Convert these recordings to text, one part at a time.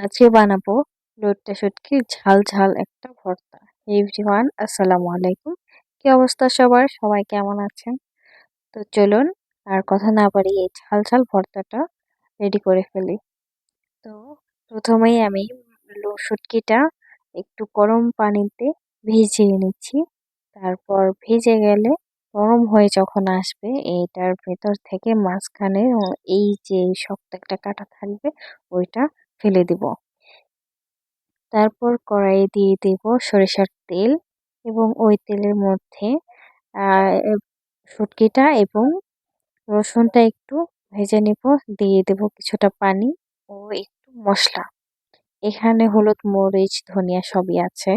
আজকে বানাবো লইট্টা শুটকির ঝাল ঝাল একটা ভর্তা। এভরিওয়ান, আসসালামু আলাইকুম। কি অবস্থা সবার? সবাই কেমন আছেন? তো চলুন আর কথা না বাড়িয়ে এই ঝাল ঝাল ভর্তাটা রেডি করে ফেলি। তো প্রথমেই আমি শুটকিটা একটু গরম পানিতে ভিজিয়ে নিচ্ছি। তারপর ভিজে গেলে নরম হয়ে যখন আসবে এটার ভেতর থেকে মাঝখানে এই যে শক্ত একটা কাঁটা থাকবে ওইটা ফেলে দিব। তারপর কড়াইয়ে দিয়ে দেব সরিষার তেল এবং ওই তেলের মধ্যে আহ, শুটকিটা এবং রসুনটা একটু ভেজে নেব। দিয়ে দেব কিছুটা পানি ও একটু মশলা। এখানে হলুদ, মরিচ, ধনিয়া সবই আছে।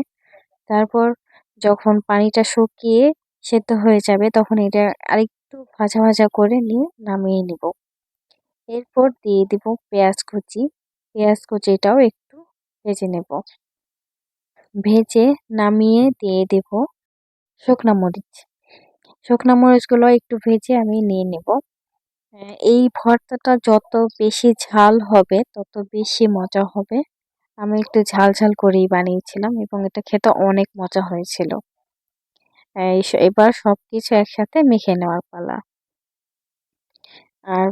তারপর যখন পানিটা শুকিয়ে সেদ্ধ হয়ে যাবে তখন এটা আরেকটু ভাজা ভাজা করে নিয়ে নামিয়ে নিব। এরপর দিয়ে দিব পেঁয়াজ কুচি। পেঁয়াজ কুচিটাও একটু ভেজে নেব। ভেজে নামিয়ে দিয়ে দেব শুকনা মরিচ। শুকনা মরিচগুলো একটু ভেজে আমি নিয়ে নেব। এই ভর্তাটা যত বেশি ঝাল হবে তত বেশি মজা হবে। আমি একটু ঝাল ঝাল করেই বানিয়েছিলাম এবং এটা খেতে অনেক মজা হয়েছিল। এবার সবকিছু একসাথে মেখে নেওয়ার পালা। আর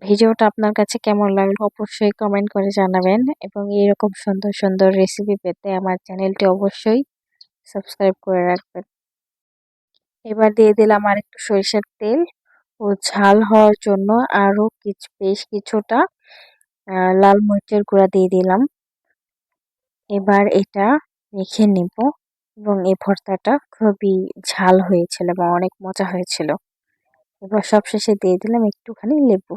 ভিডিওটা আপনার কাছে কেমন লাগলো অবশ্যই কমেন্ট করে জানাবেন এবং এরকম সুন্দর সুন্দর রেসিপি পেতে আমার চ্যানেলটি অবশ্যই সাবস্ক্রাইব করে রাখবেন। এবার দিয়ে দিলাম আর একটু সরিষার তেল ও ঝাল হওয়ার জন্য আরো বেশ কিছুটা লাল মরিচের গুঁড়া দিয়ে দিলাম। এবার এটা মেখে নিব এবং এই ভর্তাটা খুবই ঝাল হয়েছিল এবং অনেক মজা হয়েছিল। এবার সবশেষে দিয়ে দিলাম একটুখানি লেবু।